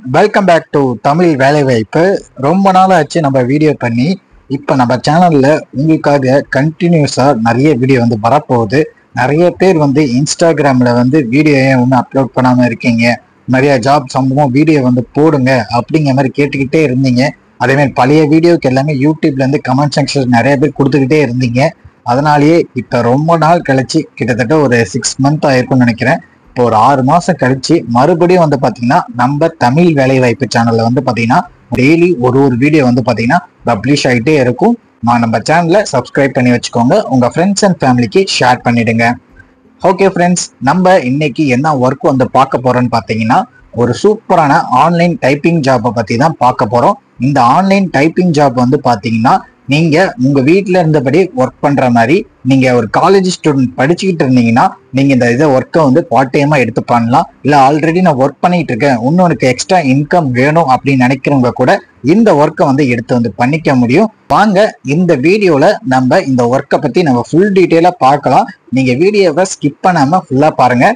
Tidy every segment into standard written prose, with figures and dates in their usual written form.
Welcome back to Tamil வேலைவாய்ப்பு. ரொம்ப நாள் ஆச்சு நம்ம வீடியோ பண்ணி. இப்போ நம்ம சேனல்ல உங்களுக்காக கண்டினியூஸா நிறைய வீடியோ வரப்போகுது. நிறைய பேர் இன்ஸ்டாகிராம்ல வீடியோ ஏன் ஒன்றும் அப்லோட் பண்ணாம இருக்கீங்க, நிறைய ஜாப் சம்பவம் வீடியோ போடுங்க அப்படிங்கிற மாதிரி கேட்டுக்கிட்டே இருந்தீங்க. அதே மாதிரி பழைய வீடியோக்கு எல்லாமே யூடியூப்ல கமெண்ட் செக்ஷன் நிறைய பேர் கொடுத்துக்கிட்டே இருந்தீங்க. அதனாலேயே இப்போ ரொம்ப நாள் கழிச்சு, கிட்டத்தட்ட ஒரு 6 மந்த் ஆயிருக்கும்னு நினைக்கிறேன். இப்போ ஒரு 6 மாசம் கழிச்சு மறுபடியும் பாத்தீங்கன்னா நம்ம தமிழ் வேலைவாய்ப்பு சேனல்ல பாத்தீங்கன்னா டெய்லி ஒரு வீடியோ பாத்தீங்கன்னா பப்ளிஷ் ஆகிட்டே இருக்கும். நம்ம சேனலை சப்ஸ்கிரைப் பண்ணி வச்சுக்கோங்க, உங்க ஃப்ரெண்ட்ஸ் அண்ட் ஃபேமிலிக்கு ஷேர் பண்ணிடுங்க. ஓகே ஃப்ரெண்ட்ஸ், நம்ம இன்னைக்கு என்ன ஒர்க் பார்க்க போறோம்னு பாத்தீங்கன்னா ஒரு சூப்பரான ஆன்லைன் டைப்பிங் ஜாப்பை பத்தி தான் பார்க்க போறோம். இந்த ஆன்லைன் டைப்பிங் ஜாப் பாத்தீங்கன்னா நீங்க உங்க வீட்டுல இருந்தபடி ஒர்க் பண்ற மாதிரி, நீங்க ஒரு காலேஜ் ஸ்டூடெண்ட் படிச்சுக்கிட்டு இருந்தீங்கன்னா நீங்க இந்த ஒர்க்கை பார்ட் டைமா எடுத்து பண்ணலாம். இல்ல ஆல்ரெடி நான் ஒர்க் பண்ணிட்டு இருக்கேன், இன்னொருக்கு எக்ஸ்ட்ரா இன்கம் வேணும் அப்படின்னு நினைக்கிறவங்க கூட இந்த ஒர்க்கை எடுத்து பண்ணிக்க முடியும். வாங்க இந்த வீடியோல நம்ம இந்த ஒர்க்கை பத்தி நம்ம ஃபுல் டீட்டெயிலா பார்க்கலாம். நீங்க வீடியோவை ஸ்கிப் பண்ணாம ஃபுல்லா பாருங்க.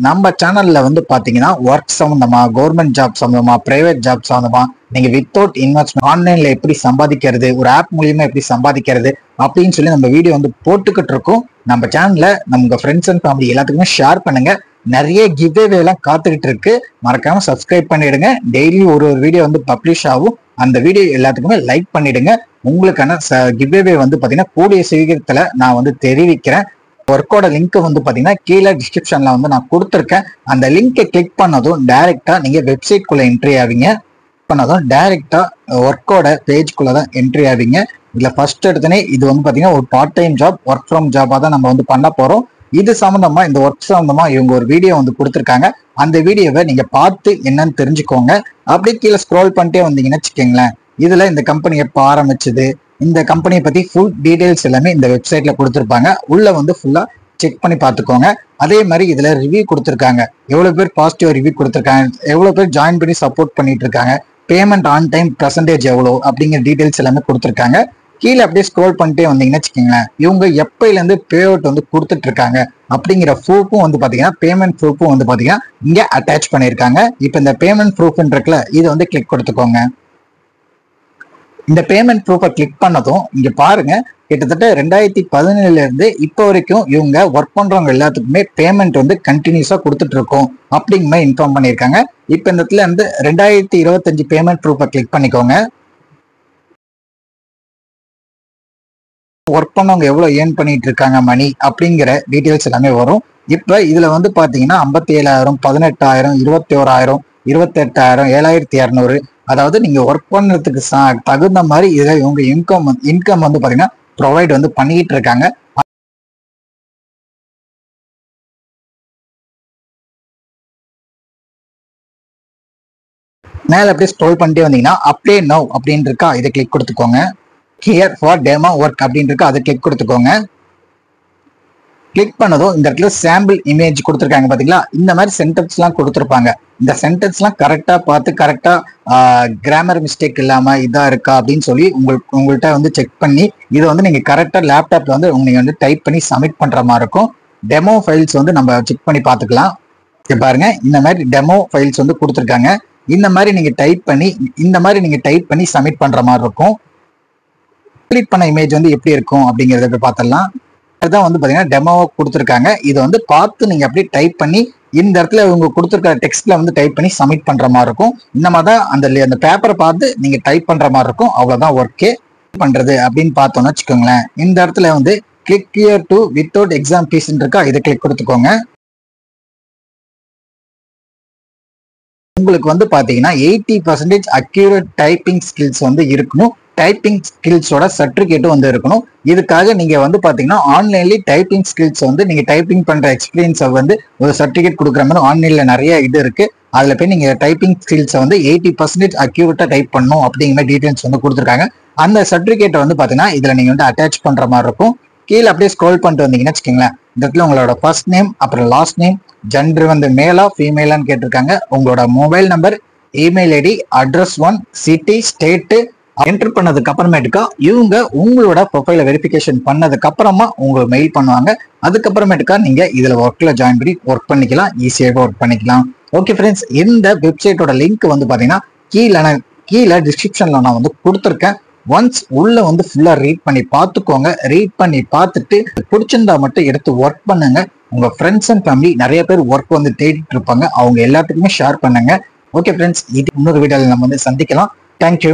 நம்ம சேனல்ல பாத்தீங்கன்னா ஒர்க் சம்பந்தமா, கவர்மெண்ட் ஜாப் சம்பந்தமா, பிரைவேட் ஜாப் சம்பந்தமா, நீங்க வித்தவுட் இன்வெஸ்ட்மெண்ட் ஆன்லைன்ல எப்படி சம்பாதிக்கிறது, ஒரு ஆப் மூலியமா எப்படி சம்பாதிக்கிறது அப்படின்னு சொல்லி நம்ம வீடியோ போட்டுக்கிட்டு இருக்கோம். நம்ம சேனல்ல நம்ம ஃப்ரெண்ட்ஸ் அண்ட் ஃபேமிலி எல்லாத்துக்குமே ஷேர் பண்ணுங்க. நிறைய கிவ்அவே எல்லாம் காத்துக்கிட்டு இருக்கு, மறக்காம சப்ஸ்கிரைப் பண்ணிடுங்க. டெய்லி ஒரு வீடியோ பப்ளிஷ் ஆகும், அந்த வீடியோ எல்லாத்துக்குமே லைக் பண்ணிடுங்க. உங்களுக்கான கிவ்அவே பாத்தீங்கன்னா கூடிய சீக்கிரத்துல நான் தெரிவிக்கிறேன். ஒர்க்கோட லிங்க் பாத்தீங்கன்னா கீழே டிஸ்கிரிப்ஷன்ல நான் கொடுத்துருக்கேன். அந்த லிங்கை கிளிக் பண்ணதும் டைரக்டா நீங்க வெப்சைட் குள்ள என்ட்ரி ஆவீங்க. பண்ணதும் டைரக்டா ஒர்க்கோட பேஜ்குள்ள தான் என்ட்ரி ஆவீங்க. இதுல ஃபர்ஸ்ட் எடுத்தனே இது பாத்தீங்கன்னா ஒரு part time job, work from ஜாபா தான் நம்ம பண்ண போறோம். இது சம்பந்தமா, இந்த ஒர்க் சம்பந்தமா இவங்க ஒரு வீடியோ கொடுத்துருக்காங்க. அந்த வீடியோவை நீங்க பார்த்து என்னன்னு தெரிஞ்சுக்கோங்க. அப்படியே கீழே ஸ்க்ரோல் பண்ணிட்டே வந்தீங்கன்னு வச்சுக்கோங்களேன், இதுல இந்த கம்பெனி எப்போ ஆரம்பிச்சது, இந்த கம்பெனியை பத்தி ஃபுல் டீடைல்ஸ் எல்லாமே இந்த வெப்சைட்ல கொடுத்துருப்பாங்க. உள்ள ஃபுல்லா செக் பண்ணி பார்த்துக்கோங்க. அதே மாதிரி இதுல ரிவ்யூ கொடுத்துருக்காங்க, எவ்வளவு பேர் பாசிட்டிவ் ரிவ்யூ கொடுத்துருக்காங்க, எவ்வளவு பேர் ஜாயின் பண்ணி சப்போர்ட் பண்ணிட்டு இருக்காங்க, பேமெண்ட் ஆன் டைம் பர்சன்டேஜ் எவ்வளோ அப்படிங்கிற டீடைல்ஸ் எல்லாமே கொடுத்துருக்காங்க. கீழே அப்படியே ஸ்க்ரோல் பண்ணிட்டே வந்தீங்கன்னா வச்சுக்கோங்களேன், இவங்க எப்பையில இருந்து பே அவுட் கொடுத்துட்டு இருக்காங்க அப்படிங்கிற ப்ரூஃபும் பாத்தீங்கன்னா, பேமெண்ட் ப்ரூஃபும் பாத்தீங்கன்னா இங்க அட்டாச் பண்ணியிருக்காங்க. இப்போ இந்த பேமெண்ட் ப்ரூஃப்ன்றதுல இது கிளிக் கொடுத்துக்கோங்க. இந்த பேமெண்ட் ப்ரூஃபை கிளிக் பண்ணதும் இங்க பாருங்க, கிட்டத்தட்ட 2017 இருந்து இப்போ வரைக்கும் இவங்க ஒர்க் பண்றவங்க எல்லாத்துக்குமே பேமெண்ட் கண்டினியூஸா கொடுத்துட்டு இருக்கோம் அப்படிங்கிற மாதிரி இன்ஃபார்ம் பண்ணியிருக்காங்க. இப்போ இந்த இடத்துல 2025 பேமெண்ட் ப்ரூஃபை கிளிக் பண்ணிக்கோங்க. ஒர்க் பண்ணவங்க எவ்வளவு ஏர்ன் பண்ணிட்டு இருக்காங்க மணி அப்படிங்கிற டீடைல்ஸ் எல்லாமே வரும். இப்ப இதுல பாத்தீங்கன்னா 57,000, 18,000, 21,000, 28,000, 7,200, அதாவது நீங்க ஒர்க் பண்ணதுக்கு தகுந்த மாதிரி இதுல இவங்க இன்கம் பாத்தீங்கன்னா ப்ரொவைட் பண்ணிக்கிட்டு இருக்காங்க. மேல அப்படியே ஸ்க்ரோல் பண்ணிட்டே வந்தீங்கன்னா அப்ளை நவ் அப்படின்னு இருக்கா, இதை கிளிக் கொடுத்துக்கோங்க. ஹியர் ஃபார் டெமோ ஒர்க் அப்படின்னு இருக்கா, அதை கிளிக் கொடுத்துக்கோங்க. கிளிக் பண்ணதும் இந்த இடத்துல சாம்பிள் இமேஜ் கொடுத்துருக்காங்க பாத்தீங்களா, இந்த மாதிரி சென்டென்ஸ் எல்லாம் கொடுத்துருப்பாங்க. இந்த சென்டென்ஸ் எல்லாம் கரெக்டா பார்த்து, கரெக்டா கிராமர் மிஸ்டேக் இல்லாம இதா இருக்கா அப்படின்னு சொல்லி உங்கள்கிட்ட செக் பண்ணி இதை நீங்க கரெக்டா லேப்டாப்ல நீங்க டைப் பண்ணி சப்மிட் பண்ற மாதிரி இருக்கும். டெமோ ஃபைல்ஸ் நம்ம செக் பண்ணி பார்த்துக்கலாம். பாருங்க, இந்த மாதிரி டெமோ ஃபைல்ஸ் கொடுத்துருக்காங்க. இந்த மாதிரி நீங்க டைப் பண்ணி சப்மிட் பண்ற மாதிரி இருக்கும். கிளிக் பண்ண இமேஜ் எப்படி இருக்கும் அப்படிங்கறத பார்த்துடலாம். அதுதான் பாத்தீங்கன்னா டெமோவை கொடுத்துருக்காங்க. இதை பார்த்து நீங்க அப்படியே டைப் பண்ணி இந்த இடத்துல இவங்க கொடுத்துருக்க டெக்ஸ்ட்ல டைப் பண்ணி சப்மிட் பண்ற மாதிரி இருக்கும். இந்த மாதிரி தான் அந்த பேப்பரை பார்த்து நீங்க டைப் பண்ற மாதிரி இருக்கும். அவ்வளவுதான் ஒர்க்கே பண்றது அப்படின்னு பார்த்தோம்னு வச்சுக்கோங்களேன். இந்த இடத்துல click here to without exam fees இருக்கா, இதை கிளிக் கொடுத்துக்கோங்க. உங்களுக்கு பாத்தீங்கன்னா 80% அக்யூரேட் டைப்பிங் ஸ்கில்ஸ் இருக்கணும். டைப்பிங் ஸ்கில்ஸோட சர்டிபிகேட்டும் இருக்கணும். இதுக்காக நீங்க பாத்தீங்கன்னா ஆன்லைன்லயே டைப்பிங் ஸ்கில்ஸ் நீங்க டைப்பிங் பண்ற எக்ஸ்பீரியன்ஸை ஒரு சர்டிபிகேட் கொடுக்குற மாதிரி ஆன்லைன்ல நிறைய இது இருக்கு. அதுல போய் நீங்க டைப்பிங் ஸ்கில்ஸை வந்து 80% அக்யூரேட்டா டைப் பண்ணணும் அப்படிங்கிற மாதிரி டீடைல்ஸ் வந்து கொடுத்துருக்காங்க. அந்த சர்டிபிகேட்டை வந்து பாத்தீங்கன்னா இதுல நீங்க வந்து அட்டாச் பண்ற மாதிரி இருக்கும். கீழே அப்படியே ஸ்க்ரோல் பண்ணிட்டு வந்தீங்கன்னா வச்சுக்கோங்களேன், இந்த இடத்துல உங்களோட ஃபர்ஸ்ட் நேம், அப்புறம் லாஸ்ட் நேம், ஜெண்டர் வந்து மேலா ஃபீமேலான்னு கேட்டிருக்காங்க, உங்களோட mobile number, email ID, address 1, city, state enter பண்ணதுக்கு அப்புறமேட்டுக்கா இவங்க உங்களோட ப்ரொஃபைல வெரிஃபிகேஷன் பண்ணதுக்கு அப்புறமா உங்களுக்கு மெயில் பண்ணுவாங்க. அதுக்கப்புறமேட்டுக்கா நீங்க இதுல ஒர்க்ல ஜாயின் பண்ணி ஒர்க் பண்ணிக்கலாம், ஈஸியாக ஒர்க் பண்ணிக்கலாம். ஓகே ஃப்ரெண்ட்ஸ், இந்த வெப்சைட்டோட லிங்க் வந்து பாத்தீங்கன்னா கீழே டிஸ்கிரிப்ஷன்ல நான் வந்து கொடுத்துருக்கேன். ஒன்ஸ் உள்ள வந்து ஃபுல்லா ரீட் பண்ணி பார்த்துக்கோங்க. ரீட் பண்ணி பார்த்துட்டு பிடிச்சிருந்தா மட்டும் எடுத்து ஒர்க் பண்ணுங்க. உங்க ஃப்ரெண்ட்ஸ் அண்ட் ஃபேமிலி நிறைய பேர் ஒர்க் வந்து தேடிட்டு இருப்பாங்க, அவங்க எல்லாத்துக்குமே ஷேர் பண்ணுங்க. ஓகே ஃப்ரெண்ட்ஸ், இது இன்னொரு வீடியோவில் நம்ம வந்து சந்திக்கலாம். தேங்க்யூ.